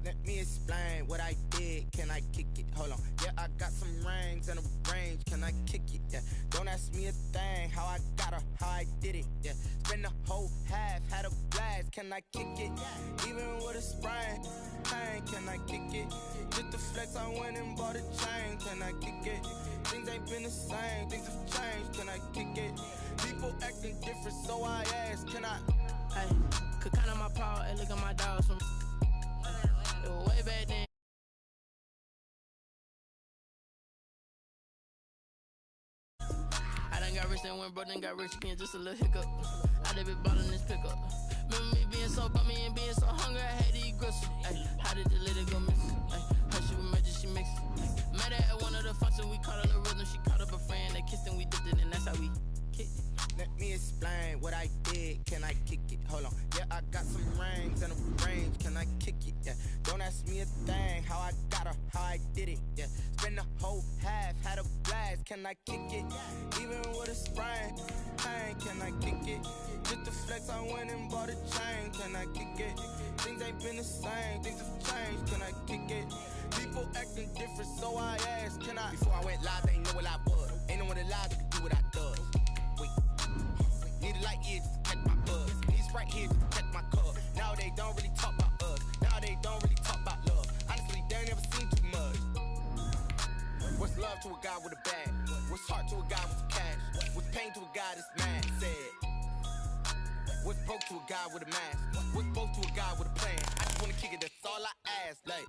Let me explain what I did. Can I kick it? Hold on. Yeah, I got some rings and a range. Can I kick it? Yeah. Don't ask me a thing. How I got her, how I did it. Yeah. Spend the whole half, had a blast. Can I kick it? Even with a sprain, pain. Can I kick it? Just the flex, I went and bought a chain. Can I kick it? Things ain't been the same. Things have changed. Can I kick it? People acting different, so I ask. Can I? Hey, could count on my paw and look at my dogs from way back then. I done got rich and went broke, then got rich again, just a little hiccup. I done been ballin' this pickup. Remember me being so bummy and being so hungry, I had to eat gristle. Ay, how did the lady go missing? Ay, her she was major, she mixed it. Met her at one of the functions, we caught her the rhythm. She caught up a friend, they kissed and we dipped it, and that's how we kicked it. Let me explain what I did. Can I kick it? Hold on. Yeah, I got some rings and a range. Can I kick it? Yeah. Don't ask me a thing. How I got her, how I did it. Yeah. Spend the whole half, had a blast. Can I kick it? Even with a sprain, pain. Can I kick it? Just the flex, I went and bought a chain. Can I kick it? Things ain't been the same. Things have changed. Can I kick it? People acting different, so I ask. Can I? Before I went live, they ain't know what I was. Ain't no one alive that could do what I does. Wait. Need a light here just to catch my buzz. Need Sprite here just to catch my cup. Now they don't really talk about us. Now they don't really talk about love. Honestly, they ain't never seen too much. What's love to a guy with a bag? What's heart to a guy with some cash? What's pain to a guy that's mad? Said. What's broke to a guy with a mask? What's broke to a guy with a plan? I just wanna kick it, that's all I ask. Like,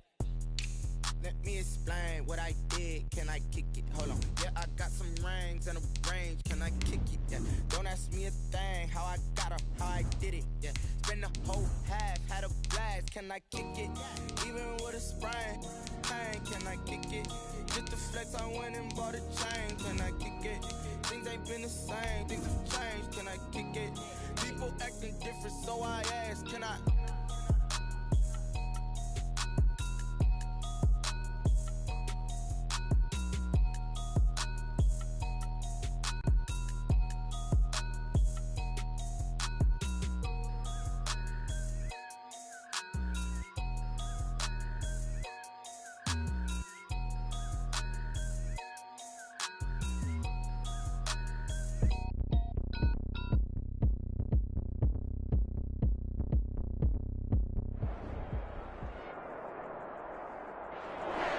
let me explain what I did. Can I kick it? Hold on. Yeah, I got some rings and a range. Can I kick it? Yeah. Don't ask me a thing. How I got her, how I did it. Yeah. Spend the whole half, had a blast. Can I kick it? Even with a sprain, pain. Can I kick it? Just the flex, I went and bought a chain. Can I kick it? Things ain't been the same. Things have changed. Can I kick it? People acting different, so I ask. Can I?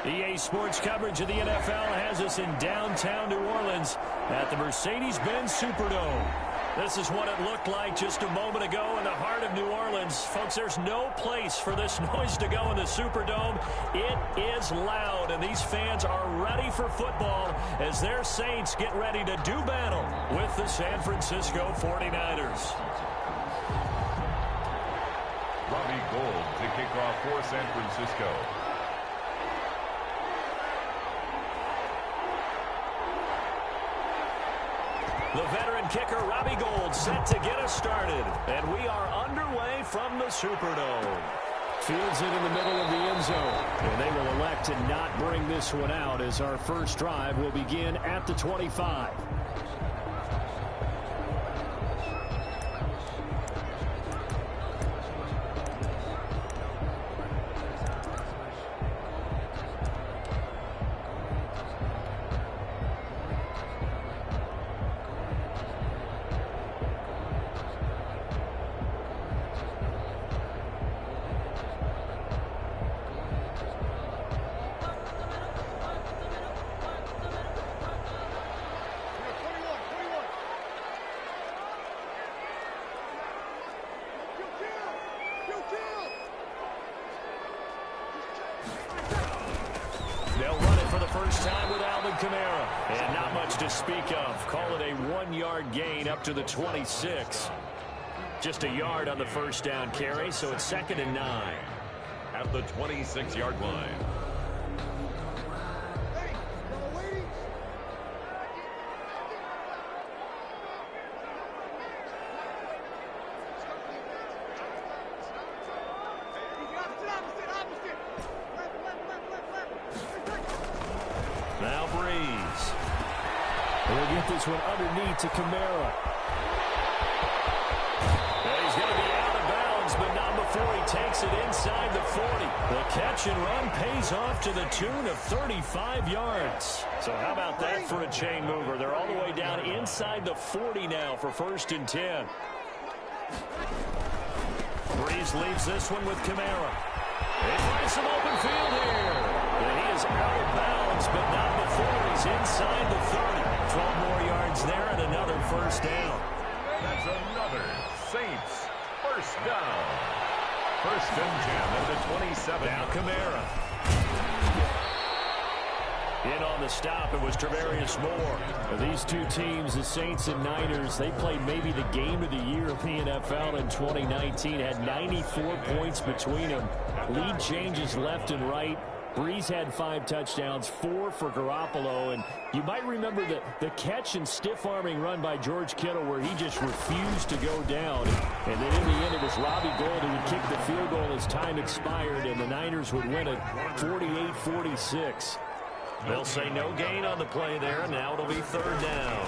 EA Sports coverage of the NFL has us in downtown New Orleans at the Mercedes-Benz Superdome. This is what it looked like just a moment ago in the heart of New Orleans. Folks, there's no place for this noise to go in the Superdome. It is loud, and these fans are ready for football as their Saints get ready to do battle with the San Francisco 49ers. Robbie Gould to kick off for San Francisco. The veteran kicker, Robbie Gould, set to get us started. And we are underway from the Superdome. Fields it in the middle of the end zone. And they will elect to not bring this one out as our first drive will begin at the 25. They'll run it for the first time with Alvin Kamara. And not much to speak of. Call it a 1-yard gain up to the 26. Just a yard on the first down carry, so it's 2nd and 9. At the 26-yard line. Now Breeze. We'll get this one underneath to Kamara. And he's going to be out of bounds, but not before he takes it inside the 40. The catch and run pays off to the tune of 35 yards. So how about that for a chain mover? They're all the way down inside the 40 now for 1st and 10. Breeze leaves this one with Kamara. He finds some open field here. And he is out of bounds, but not before he's inside the 30. 12 more yards there and another 1st down. That's another Saints 1st down. 1st and 10 at the 27. Now Kamara. In on the stop, it was Travarius Moore. These two teams, the Saints and Niners, they played maybe the game of the year of the NFL in 2019. Had 94 points between them. Lead changes left and right. Breeze had 5 touchdowns, 4 for Garoppolo. And you might remember the catch and stiff-arming run by George Kittle where he just refused to go down. And then in the end, it was Robbie Gould who would kick the field goal as time expired, and the Niners would win it 48-46. They'll say no gain on the play there. Now it'll be 3rd down.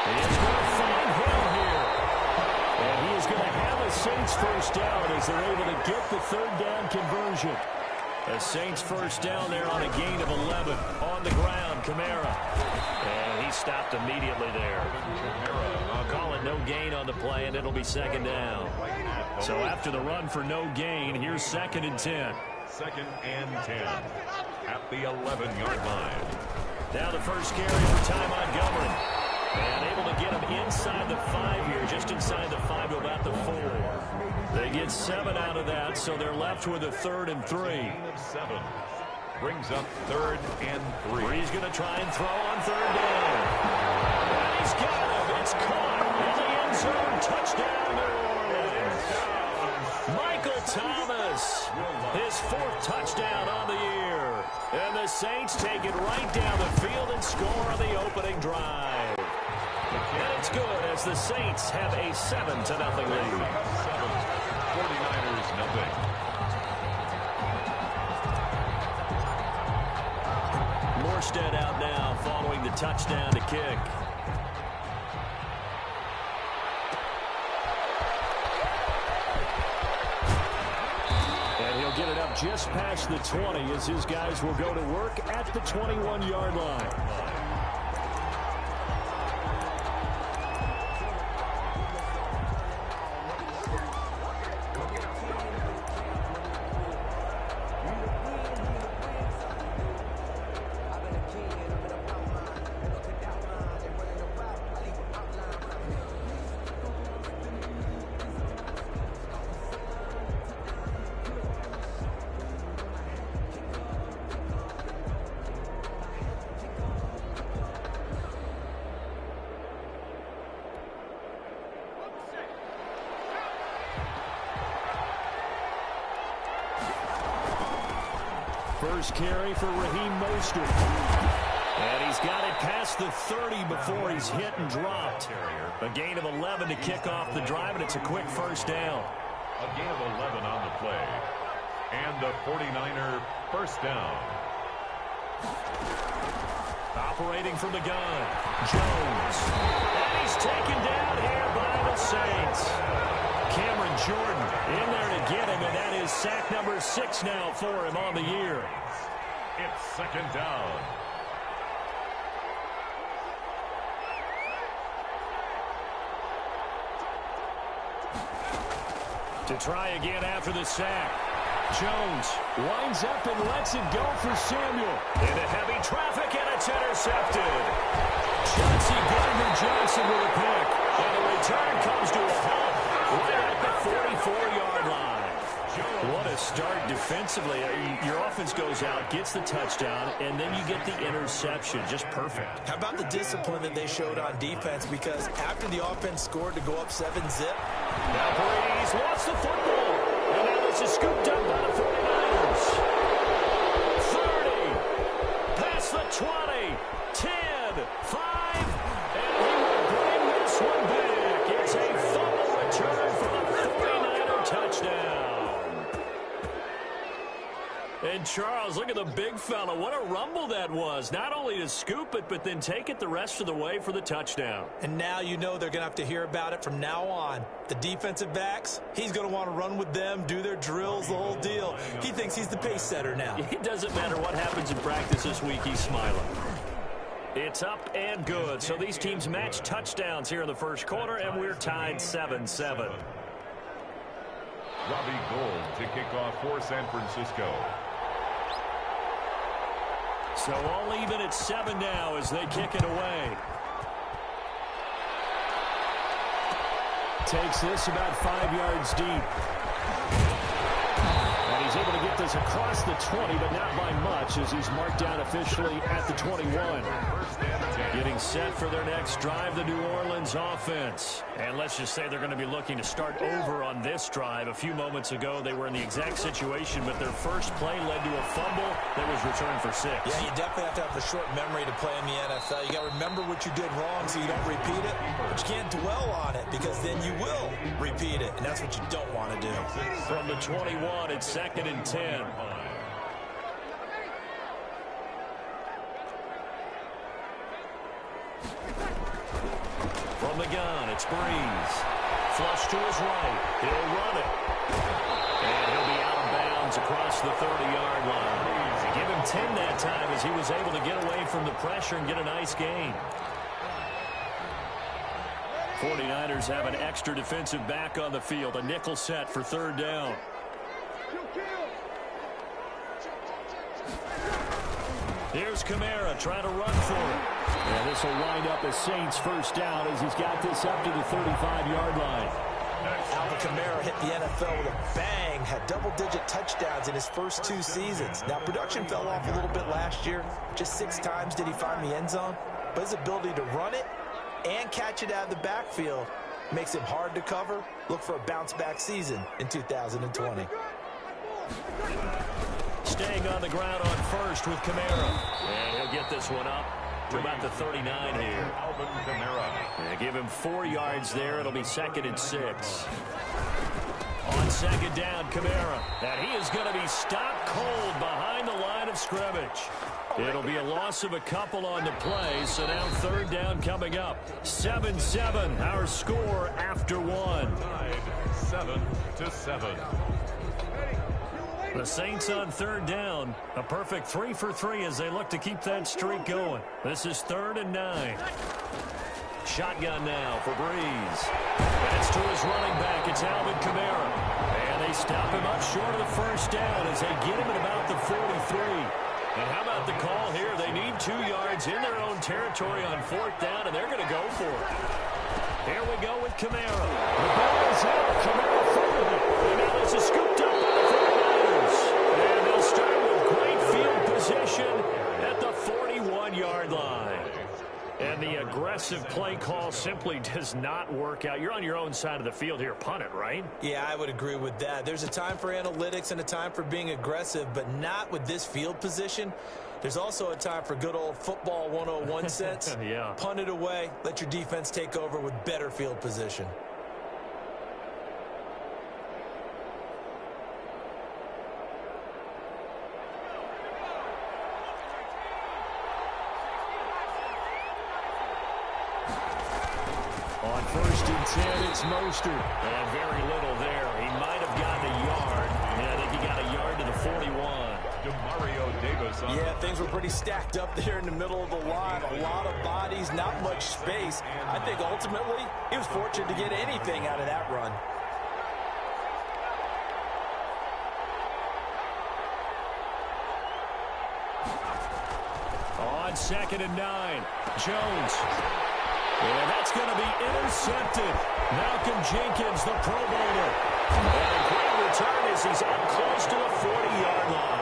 He is going to find Hill here. And he is going to have a Saints 1st down as they're able to get the 3rd down conversion. A Saints 1st down there on a gain of 11. On the ground, Kamara. And he stopped immediately there. I'll call it no gain on the play, and it'll be 2nd down. So after the run for no gain, here's 2nd and 10. 2nd and 10 at the 11-yard line. Now the first carry for Ty Montgomery. And able to get him inside the 5 here, just inside the 5 to about the 4. They get 7 out of that, so they're left with a 3rd and 3. 7 brings up 3rd and 3. He's going to try and throw on 3rd down. And he's got him. It's caught in the end zone. Touchdown, New Orleans. Michael Thomas, his 4th touchdown on the year. And the Saints take it right down the field and score on the opening drive. And it's good as the Saints have a 7-0 lead. 49ers nothing. Morstead out now following the touchdown to kick. Get it up just past the 20 as his guys will go to work at the 21-yard line. First carry for Raheem Mostert. And he's got it past the 30 before he's hit and dropped. A gain of 11 to kick off the drive, and it's a quick 1st down. A gain of 11 on the play. And the 49er 1st down. Operating from the gun, Jones. And he's taken down here by the Saints. Cameron Jordan in there to get him, and that is sack number 6 now for him on the year. It's 2nd down. To try again after the sack. Jones winds up and lets it go for Samuel. Into heavy traffic, and it's intercepted. Chauncey Gardner-Johnson with a pick. And the return comes to a halt right at the 44-yard line. What a start defensively. Your offense goes out, gets the touchdown, and then you get the interception. Just perfect. How about the discipline that they showed on defense? Because after the offense scored to go up 7-zip. Now Brady's lost the football. And now this is scooped up by the 49ers. 30. Past the 20. 10. 5. And he will bring this one back. It's a fumble return for the 49er touchdown. And Charles, look at the big fella. What a rumble that was. Not only to scoop it, but then take it the rest of the way for the touchdown. And now you know they're going to have to hear about it from now on. The defensive backs, he's going to want to run with them, do their drills, the whole deal. He thinks he's the pace setter now. It doesn't matter what happens in practice this week, he's smiling. It's up and good. So these teams match touchdowns here in the first quarter, and we're tied 7-7. Robbie Gould to kick off for San Francisco. So all even at 7 now as they kick it away. Takes this about 5 yards deep. And he's able to get this across the 20, but not by much as he's marked down officially at the 21. Getting set for their next drive, the New Orleans offense. And let's just say they're going to be looking to start over on this drive. A few moments ago, they were in the exact situation, but their first play led to a fumble that was returned for 6. Yeah, you definitely have to have a short memory to play in the NFL. You got to remember what you did wrong so you don't repeat it, but you can't dwell on it because then you will repeat it, and that's what you don't want to do. From the 21, it's 2nd and 10. From the gun, it's Breeze. Flush to his right. He'll run it. And he'll be out of bounds across the 30-yard line. Give him 10 that time as he was able to get away from the pressure and get a nice gain. 49ers have an extra defensive back on the field. A nickel set for 3rd down. Here's Kamara trying to run for it. And this will wind up as Saints' first down as he's got this up to the 35-yard line. Alvin Kamara hit the NFL with a bang, had double-digit touchdowns in his first 2 seasons. Now, production fell off a little bit last year. Just 6 times did he find the end zone. But his ability to run it and catch it out of the backfield makes him hard to cover. Look for a bounce-back season in 2020. Staying on the ground on first with Kamara. And he'll get this one up to about the 39 here. Alvin Kamara. And give him 4 yards there. It'll be 2nd and 6. On 2nd down, Kamara. And he is going to be stopped cold behind the line of scrimmage. It'll be a loss of a couple on the play, so now 3rd down coming up. 7-7, our score after 1. Tied 7-7. The Saints on 3rd down. A perfect 3 for 3 as they look to keep that streak going. This is 3rd and 9. Shotgun now for Breeze. That's to his running back. It's Alvin Kamara. And they stop him up short of the first down as they get him at about the 43. And how about the call here? They need 2 yards in their own territory on 4th down, and they're going to go for it. Here we go with Kamara. The ball is out. Kamara folded it. And now this is scooped up by the 49ers. And they'll start with great field position at the 41-yard line. And the aggressive play call simply does not work out. You're on your own side of the field here. Punt it, right? Yeah, I would agree with that. There's a time for analytics and a time for being aggressive, but not with this field position. There's also a time for good old football 101 sense. Yeah. Punt it away. Let your defense take over with better field position. On 1st and 10, it's Mostert. And very little there. He might have gotten a yard. Yeah, I think he got a yard to the 41. Demario Davis. Yeah, things were pretty stacked up there in the middle of the line. A lot of bodies, not much space. I think ultimately he was fortunate to get anything out of that run. On 2nd and 9, Jones. And that's going to be intercepted. Malcolm Jenkins, the Pro Bowler. And a great return as he's up close to the 40-yard line.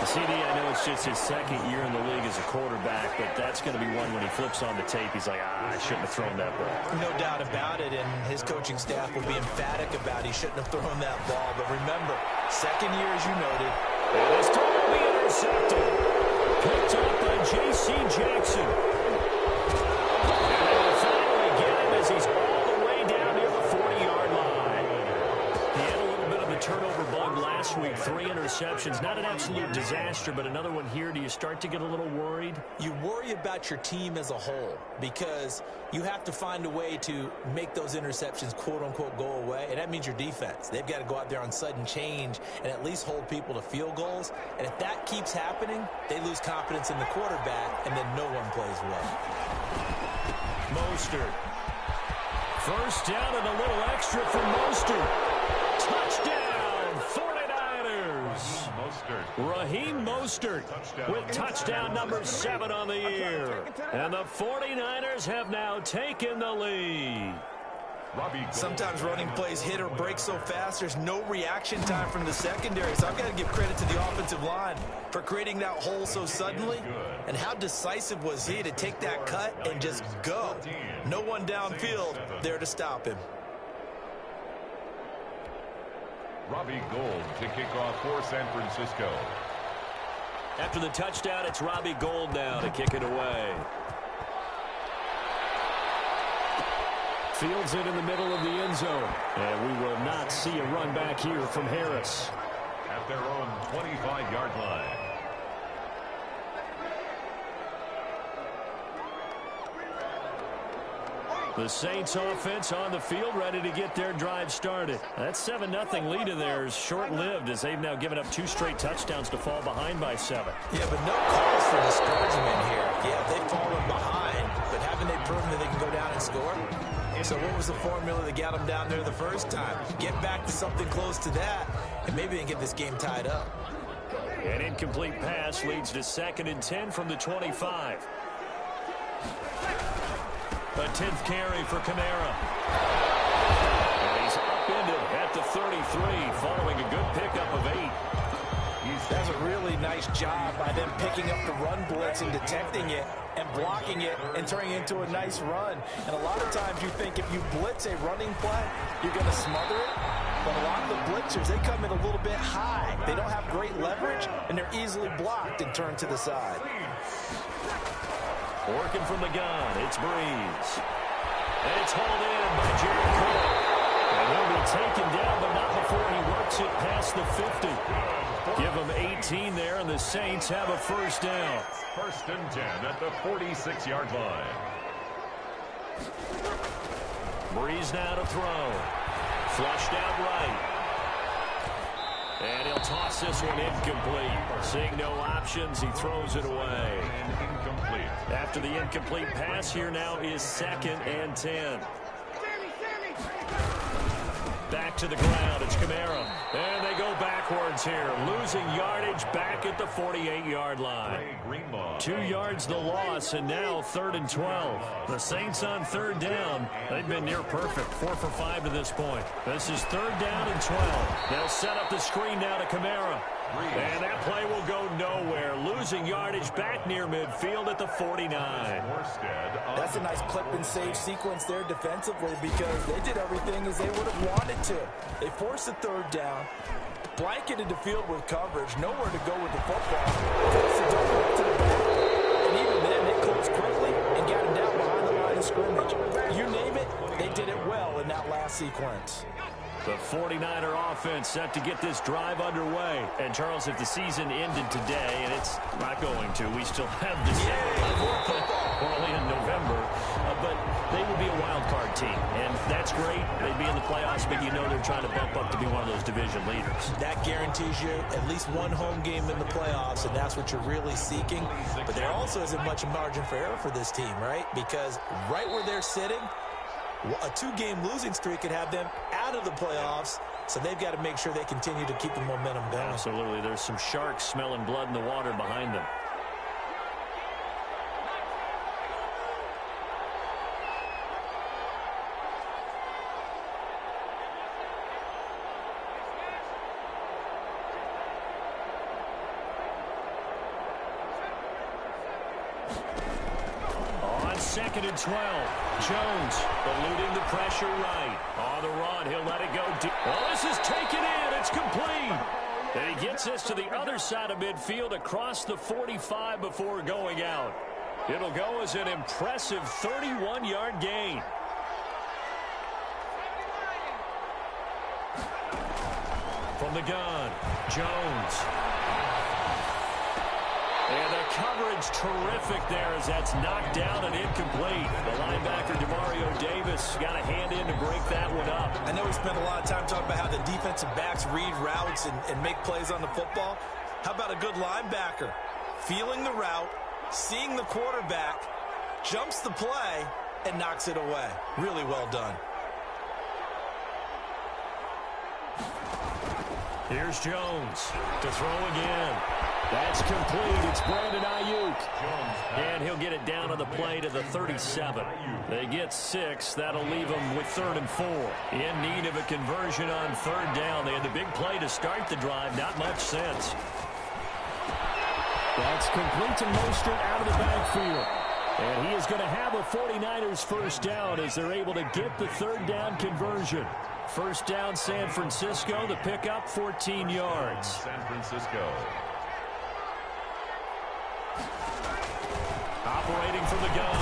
CD, I know it's just his 2nd year in the league as a quarterback, but that's going to be one when he flips on the tape. He's like, I shouldn't have thrown that ball. No doubt about it, and his coaching staff will be emphatic about he shouldn't have thrown that ball. But remember, 2nd year, as you noted. And this time will be intercepted. Picked up by J.C. Jackson. As he's all the way down near the 40-yard line. He had a little bit of a turnover bug last last week. 3 interceptions. Not an absolute disaster, but another one here. Do you start to get a little worried? You worry about your team as a whole because you have to find a way to make those interceptions, quote-unquote, go away, and that means your defense. They've got to go out there on sudden change and at least hold people to field goals, and if that keeps happening, they lose confidence in the quarterback, and then no one plays well. Mostert. First down and a little extra for Mostert. Touchdown, 49ers. Raheem Mostert with touchdown number 7 on the year. And the 49ers have now taken the lead. Sometimes running plays hit or break so fast, there's no reaction time from the secondary. So I've got to give credit to the offensive line for creating that hole so suddenly. And how decisive was he to take that cut and just go? No one downfield there to stop him. Robbie Gould to kick off for San Francisco. After the touchdown, it's Robbie Gould now to kick it away. Fields it in the middle of the end zone. And we will not see a run back here from Harris. At their own 25-yard line. The Saints offense on the field, ready to get their drive started. That 7-0 lead in there is short-lived as they've now given up 2 straight touchdowns to fall behind by 7. Yeah, but no cause for discouragement here. Yeah, they've fallen behind, but haven't they proven that they can go down and score? So what was the formula that got them down there the first time? Get back to something close to that, and maybe they can get this game tied up. An incomplete pass leads to 2nd and 10 from the 25. A 10th carry for Kamara. And he's upended at the 33 following a good pickup of 8. That's a really nice job by them picking up the run blitz and detecting it and blocking it and turning it into a nice run. And a lot of times you think if you blitz a running play, you're going to smother it. But a lot of the blitzers, they come in a little bit high. They don't have great leverage, and they're easily blocked and turned to the side. Working from the gun, it's Breeze. And it's hauled in by Jared Cook. And he'll be taken down, but not before he works it past the 50. Give him 18 there, and the Saints have a first down. 1st and 10 at the 46-yard line. Breeze now to throw. Flushed out right. And he'll toss this one incomplete. Seeing no options, he throws it away. And incomplete. After the incomplete pass, here now is 2nd and 10. Back to the ground, it's Kamara. And they go backwards here, losing yardage back at the 48-yard line. 2 yards the loss, and now 3rd and 12. The Saints on 3rd down. They've been near perfect, 4 for 5 to this point. This is 3rd down and 12. They'll set up the screen now to Kamara. And that play will go nowhere, losing yardage back near midfield at the 49. That's a nice clip and save sequence there defensively because they did everything as they would have wanted to. They forced the 3rd down, blanketed the field with coverage, nowhere to go with the football, forced the double up to the back, and even then they closed quickly and got him down behind the line of scrimmage. You name it, they did it well in that last sequence. The 49er offense set to get this drive underway. And, Charles, if the season ended today, and it's not going to, we still have December. We're only in November. But they would be a wild card team. And that's great. They'd be in the playoffs, but you know they're trying to bump up to be one of those division leaders. That guarantees you at least one home game in the playoffs, and that's what you're really seeking. But there also isn't much margin for error for this team, right? Because right where they're sitting, a 2-game losing streak could have them out of the playoffs, so they've got to make sure they continue to keep the momentum going. Absolutely. There's some sharks smelling blood in the water behind them. On 2nd and 12. Jones eluding the pressure right. On the run, he'll let it go deep. Well, this is taken in. It's complete. And he gets this to the other side of midfield across the 45 before going out. It'll go as an impressive 31-yard gain. From the gun, Jones. And the coverage terrific there as that's knocked down and incomplete. The linebacker, Demario Davis, got a hand in to break that one up. I know we spent a lot of time talking about how the defensive backs read routes and make plays on the football. How about a good linebacker? Feeling the route, seeing the quarterback, jumps the play, and knocks it away. Really well done. Here's Jones to throw again. That's complete. It's Brandon Ayuk. And he'll get it down on the play to the 37. They get 6. That'll leave them with 3rd and 4. In need of a conversion on 3rd down. They had the big play to start the drive. Not much sense. That's complete to Mostert out of the backfield. And he is going to have a 49ers first down as they're able to get the 3rd down conversion. First down, San Francisco. The pickup, 14 yards. San Francisco. Operating from the gun,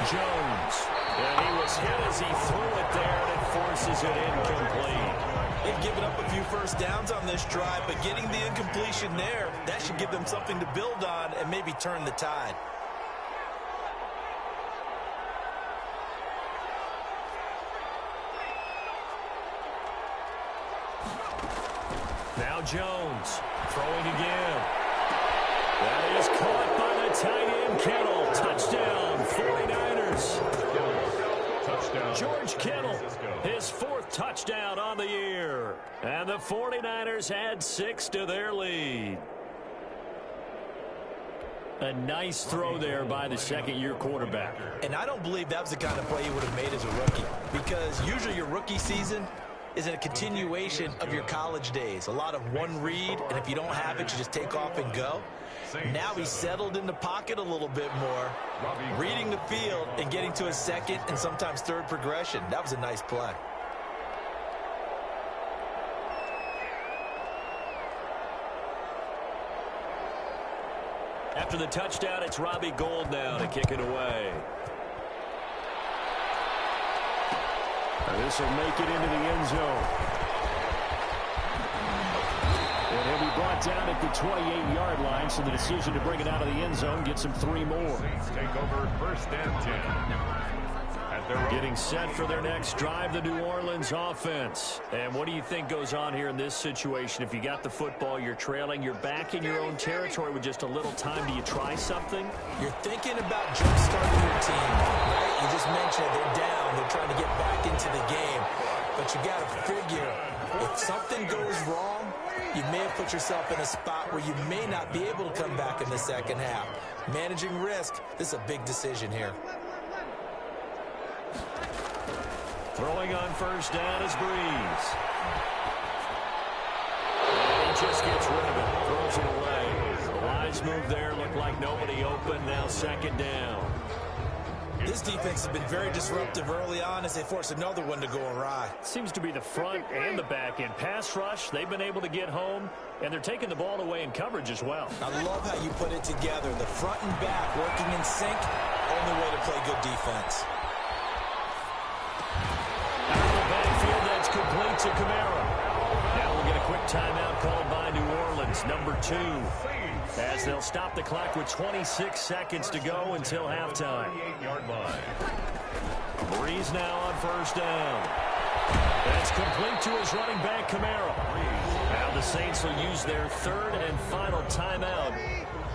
Jones. And he was hit as he threw it there, and it forces it incomplete. They've given up a few first downs on this drive, but getting the incompletion there, that should give them something to build on and maybe turn the tide. Now Jones throwing again. That is caught by the tight end, Kittle. Touchdown, 49ers. Touchdown. George Kittle, his 4th touchdown on the year. And the 49ers add 6 to their lead. A nice throw there by the second-year quarterback. And I don't believe that was the kind of play he would have made as a rookie, because usually your rookie season is a continuation of your college days. A lot of one read, and if you don't have it, you just take off and go. Now he's settled in the pocket a little bit more, reading the field and getting to his 2nd and sometimes 3rd progression. That was a nice play. After the touchdown, it's Robbie Gould now to kick it away. And this will make it into the end zone. And he'll be brought down at the 28-yard line, so the decision to bring it out of the end zone gets him 3 more. Saints take over 1st and 10. At their Getting set for their next drive, the New Orleans offense. And what do you think goes on here in this situation? If you got the football, you're trailing, you're back in your own territory with just a little time. Do you try something? You're thinking about jump-starting your team, right? You just mentioned they're down. They're trying to get back into the game. But you got to figure, if something goes wrong, you may have put yourself in a spot where you may not be able to come back in the second half. Managing risk, this is a big decision here. Throwing on 1st down is Breeze. And he just gets rid of it, throws it away. The lines move there, look like nobody open, now 2nd down. This defense has been very disruptive early on as they force another one to go awry. Seems to be the front and the back end. Pass rush, they've been able to get home, and they're taking the ball away in coverage as well. I love how you put it together. The front and back working in sync, only way to play good defense. Out of the backfield, that's complete to Kamara. Now we'll get a quick timeout called by New Orleans, number 2. As they'll stop the clock with 26 seconds to go until halftime. 28-yard line. Breeze now on 1st down. That's complete to his running back, Kamara. Now the Saints will use their 3rd and final timeout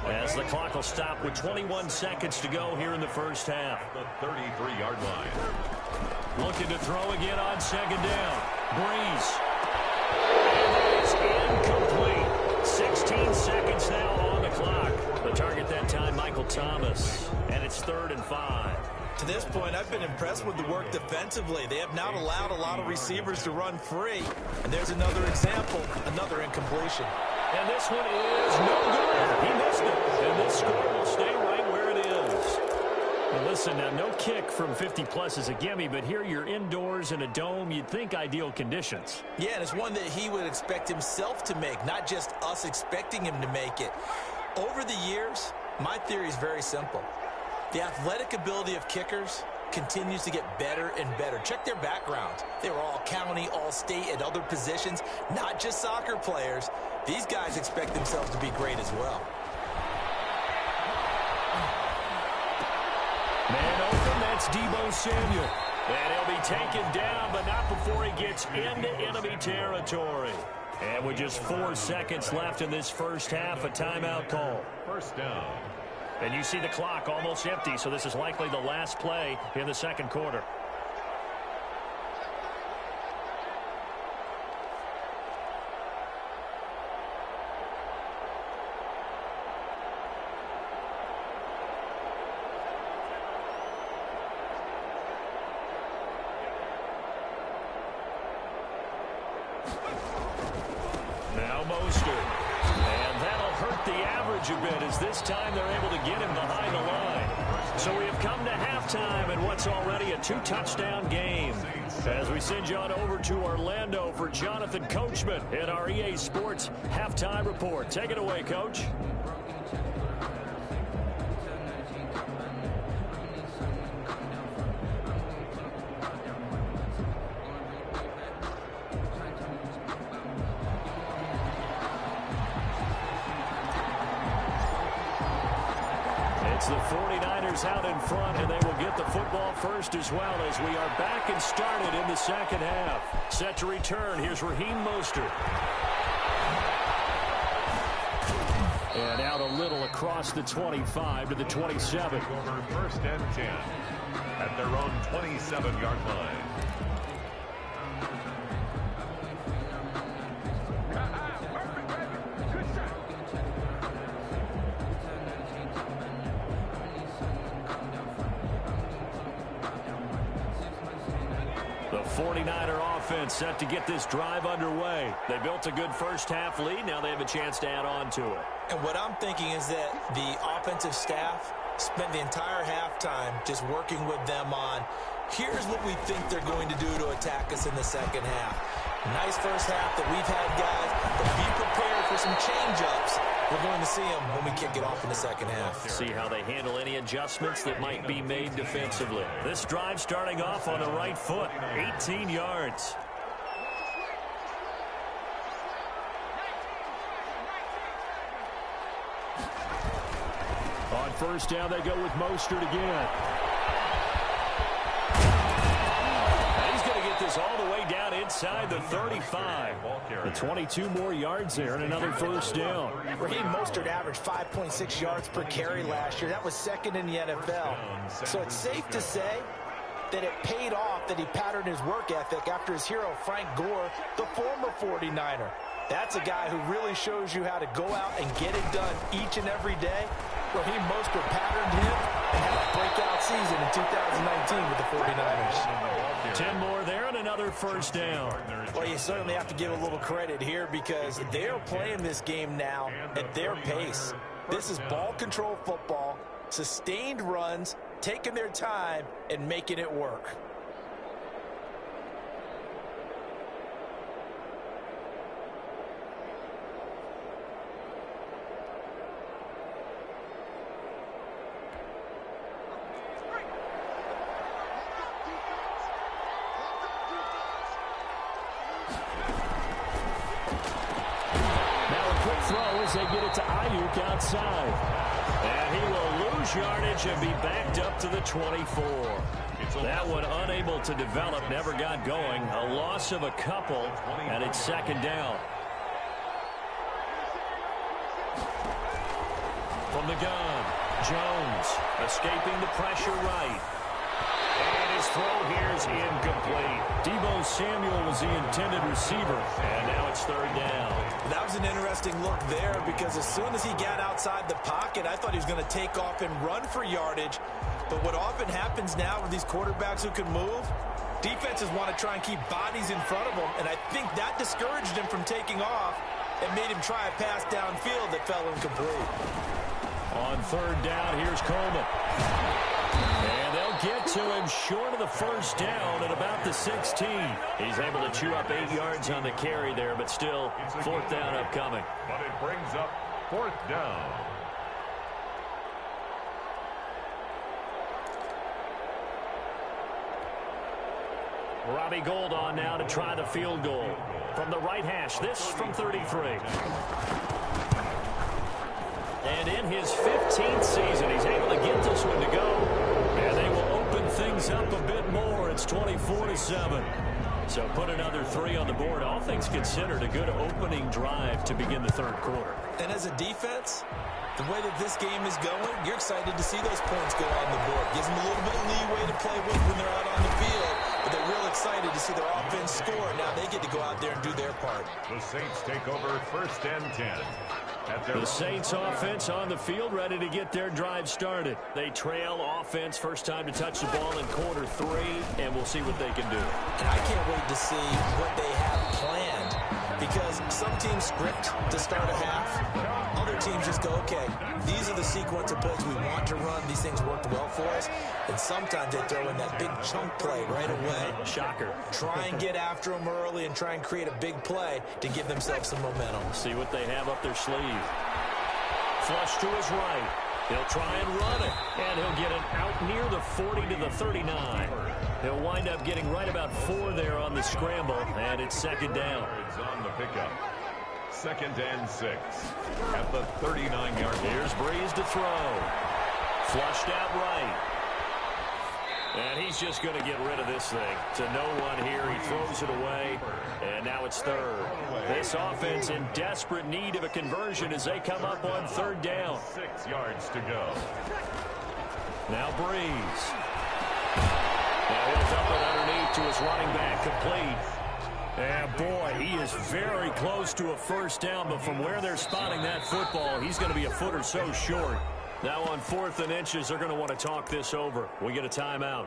as the clock will stop with 21 seconds to go here in the first half. The 33-yard line. Looking to throw again on 2nd down. Breeze. And it's incomplete. 16 seconds now on the clock. The target that time, Michael Thomas. And it's 3rd and 5. To this point, I've been impressed with the work defensively. They have not allowed a lot of receivers to run free. And there's another example, another incompletion. And this one is no good. He missed it. And this score will stay right where it is. Well, listen, now, no kick from 50-plus is a gimme, but here you're indoors in a dome. You'd think ideal conditions. Yeah, and it's one that he would expect himself to make, not just us expecting him to make it. Over the years, my theory is very simple. The athletic ability of kickers continues to get better and better. Check their backgrounds. They were all county, all state, at other positions, not just soccer players. These guys expect themselves to be great as well. Man open, that's Deebo Samuel. And he'll be taken down, but not before he gets into enemy territory. And with just 4 seconds left in this first half, a timeout call. First down. And you see the clock almost empty, so this is likely the last play in the second quarter. Now Mostert. And that'll hurt the average a bit as this time they're able to get him behind the line. So we have come to halftime in what's already a 2-touchdown game. As we send you on over to Orlando for Jonathan Coachman in our EA Sports Halftime Report. Take it away, Coach. It's the 49ers out in front, and they will get the football first as well as we are back and started in the second half. Set to return, here's Raheem Mostert. And out a little across the 25 to the 27. Over first and 10 at their own 27-yard line. The 49er offense set to get this drive underway. They built a good first half lead. Now they have a chance to add on to it. And what I'm thinking is that the offensive staff spent the entire halftime just working with them on, here's what we think they're going to do to attack us in the second half. Nice first half that we've had, guys, but be prepared for some change-ups. We're going to see them when we kick it off in the second half. See how they handle any adjustments that might be made defensively. This drive starting off on the right foot, 18 yards. On first down, they go with Mostert again. And he's going to get this all the way down inside the 35. The 22 more yards there and another first down. Raheem Mostert averaged 5.6 yards per carry last year. That was second in the NFL. So it's safe to say that it paid off that he patterned his work ethic after his hero, Frank Gore, the former 49er. That's a guy who really shows you how to go out and get it done each and every day. Raheem Mostert patterned him and had a breakout season in 2019 with the 49ers. 10 more there and another first down. Well, you certainly have to give a little credit here because they're playing this game now at their pace. This is ball control football, sustained runs, taking their time and making it work. They get it to Ayuk outside. And he will lose yardage and be backed up to the 24. That one unable to develop, never got going. A loss of a couple, and it's second down. From the gun, Jones escaping the pressure right. And his throw here is incomplete. Deebo Samuel was the intended receiver, and now it's third down. That was an interesting look there because as soon as he got outside the pocket, I thought he was going to take off and run for yardage. But what often happens now with these quarterbacks who can move, defenses want to try and keep bodies in front of them, and I think that discouraged him from taking off and made him try a pass downfield that fell incomplete. On third down, here's Coleman. And they'll get to him short of the first down at about the 16. He's able to chew up 8 yards on the carry there, but still fourth down upcoming. But it brings up fourth down. Robbie Gould on now to try the field goal. From the right hash, this from 33. And in his 15th season, he's able to get this one to go. And they will open things up a bit more. It's 24-7. So put another 3 on the board. All things considered, a good opening drive to begin the third quarter. And as a defense, the way that this game is going, you're excited to see those points go on the board. Gives them a little bit of leeway to play with when they're out on the field. But they're real excited to see their offense score. Now they get to go out there and do their part. The Saints take over 1st and 10. The Saints offense on the field, ready to get their drive started. They trail offense, first time to touch the ball in quarter 3, and we'll see what they can do. And I can't wait to see what they have planned, because some teams script to start a half. Other teams just go, okay, these are the sequence of plays we want to run. These things worked well for us. And sometimes they throw in that big chunk play right away. Shocker. Try and get after them early and try and create a big play to give themselves some momentum. See what they have up their sleeve. Flush to his right. He'll try and run it, and he'll get it out near the 40 to the 39. He'll wind up getting right about 4 there on the scramble, and it's 2nd down. On the pickup. 2nd and 6 at the 39-yard line. Here's Breeze to throw. Flushed out right. And he's just going to get rid of this thing. To no one here. He throws it away. And now it's 3rd. This offense in desperate need of a conversion as they come up on 3rd down. 6 yards to go. Now Breeze. Now he'll dump it underneath to his running back, complete. And boy, he is very close to a 1st down, but from where they're spotting that football, he's going to be a foot or so short. Now on 4th and inches, they're going to want to talk this over. We get a timeout.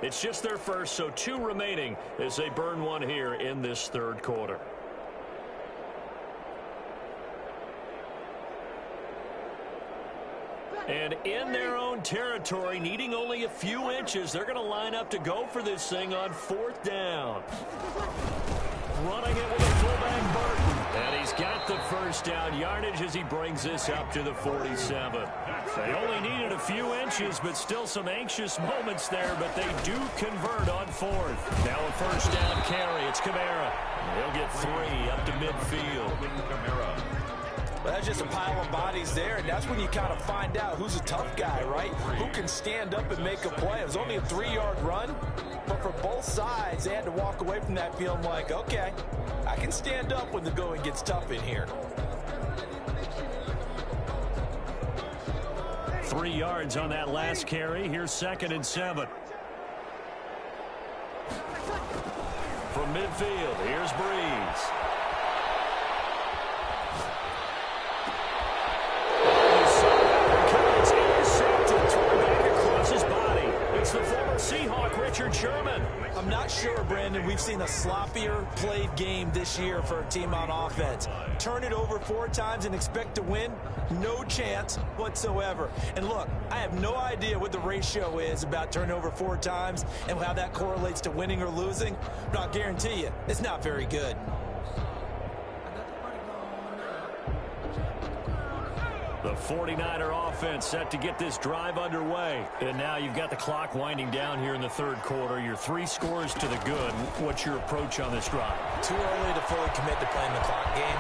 It's just their first, so 2 remaining as they burn one here in this 3rd quarter. And in their own territory, needing only a few inches, they're going to line up to go for this thing on 4th down. Running it with a fullback, Burton. And he's got the 1st down yardage as he brings this up to the 47. They only needed a few inches, but still some anxious moments there, but they do convert on 4th. Now a 1st down carry. It's Kamara. He'll get 3 up to midfield. Well, that's just a pile of bodies there, and that's when you kind of find out who's a tough guy, right? Who can stand up and make a play. It was only a 3-yard run, but for both sides, they had to walk away from that feeling like, okay, I can stand up when the going gets tough in here. 3 yards on that last carry. Here's 2nd and 7. From midfield, here's Breeze. It's the former Seahawk, Richard Sherman. I'm not sure, Brandon, we've seen a sloppier played game this year for a team on offense. Turn it over 4 times and expect to win? No chance whatsoever. And look, I have no idea what the ratio is about turnover 4 times and how that correlates to winning or losing, but I'll guarantee you, it's not very good. The 49er offense set to get this drive underway. And now you've got the clock winding down here in the 3rd quarter. Your 3 scores to the good. What's your approach on this drive? Too early to fully commit to playing the clock game.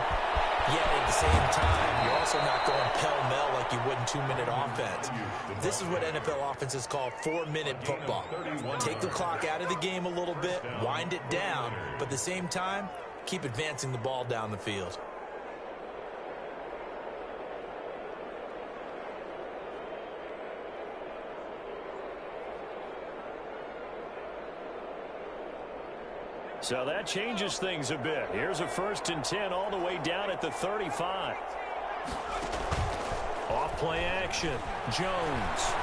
Yet at the same time, you're also not going pell-mell like you would in 2-minute offense. This is what NFL offenses call 4-minute football. Take the clock out of the game a little bit, wind it down, but at the same time, keep advancing the ball down the field. So that changes things a bit. Here's a 1st and 10 all the way down at the 35. Off play action. Jones.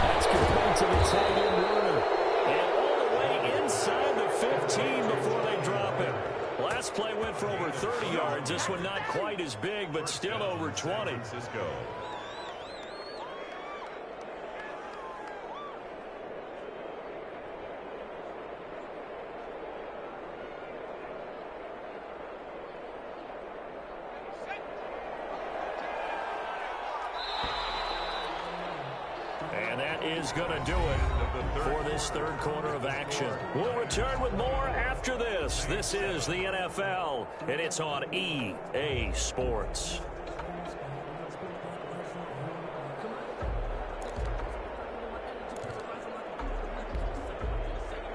That's complete to the tag-in runner. And all the way inside the 15 before they drop him. Last play went for over 30 yards. This one not quite as big, but still over 20. And that is going to do it. for this third quarter of action. We'll return with more after this. This is the NFL, and it's on EA Sports.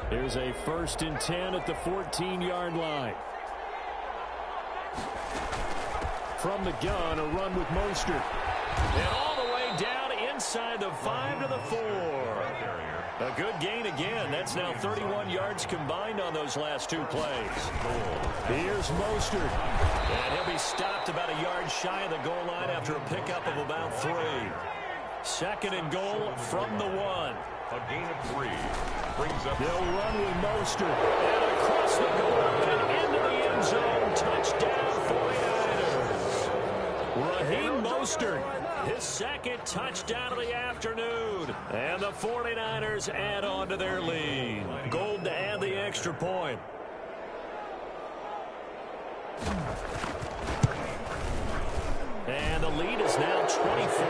Here's a 1st and 10 at the 14-yard line. From the gun, a run with Mostert. And all the way down inside the 5 to the 4. A good gain again. That's now 31 yards combined on those last 2 plays. Here's Mostert. And he'll be stopped about a yard shy of the goal line after a pickup of about 3. 2nd and goal from the 1. A gain of 3. Brings up. They'll run with Mostert. And across the goal and into the end zone. Touchdown 49ers. Raheem Mostert, his 2nd touchdown of the afternoon. And the 49ers add on to their lead. Gold to add the extra point. And the lead is now 24.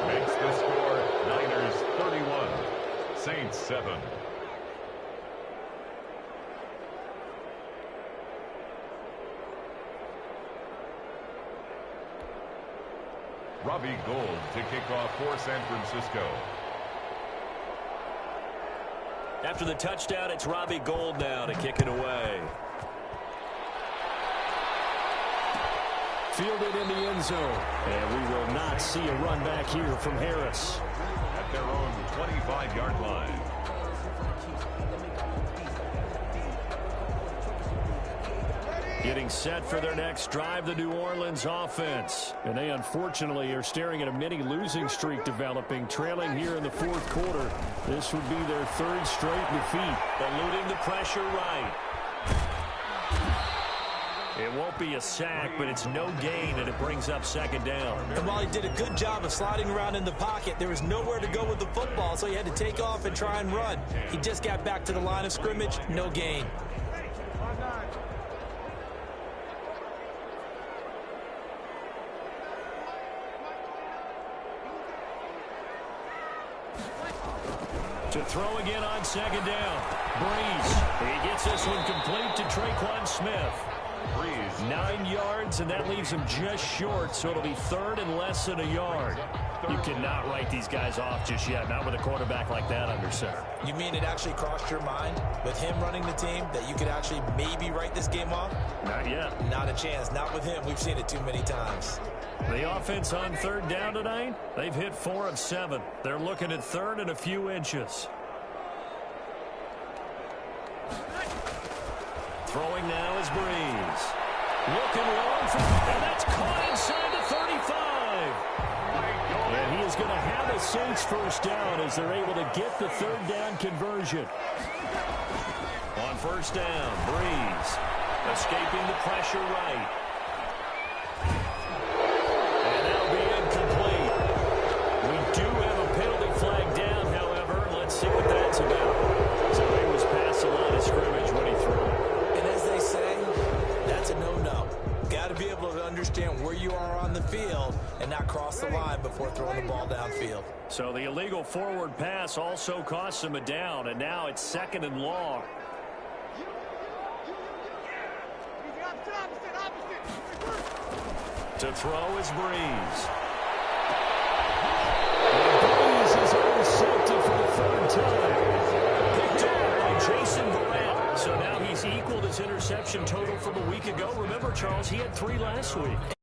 Makes the score Niners 31, Saints 7. Robbie Gould to kick off for San Francisco. After the touchdown, it's Robbie Gould now to kick it away. Fielded in the end zone. And we will not see a run back here from Harris. At their own 25-yard line. Getting set for their next drive, the New Orleans offense. And they unfortunately are staring at a mini losing streak developing, trailing here in the 4th quarter. This would be their 3rd straight defeat. Eluding the pressure right. It won't be a sack, but it's no gain, and it brings up 2nd down. And while he did a good job of sliding around in the pocket, there was nowhere to go with the football, so he had to take off and try and run. He just got back to the line of scrimmage, no gain. To throw again on 2nd down. Breeze. He gets this one complete to Traquan Smith. Breeze. 9 yards, and that leaves him just short, so it'll be 3rd and less than a yard. You cannot write these guys off just yet, not with a quarterback like that under center. You mean it actually crossed your mind with him running the team that you could actually maybe write this game off? Not yet. Not a chance. Not with him. We've seen it too many times. The offense on 3rd down tonight, they've hit 4 of 7. They're looking at 3rd and a few inches. Throwing now is Breeze. Looking long for, and that's caught inside the 35. And he is going to have a Saints 1st down as they're able to get the 3rd down conversion. On 1st down, Breeze escaping the pressure right. And that'll be incomplete. We do have a penalty flag down, however. Let's see what that's about. So he was past the line of scrimmage when he threw it. And as they say, that's a no-no. Got to be able to understand where you are on the field and not cross the line before throwing the ball downfield. So the illegal forward pass also costs him a down, and now it's 2nd and long. To throw is Breeze. Breeze is intercepted for the 3rd time. Picked off by Jason Verrett. So now he's equaled his interception total from a week ago. Remember, Charles, he had 3 last week.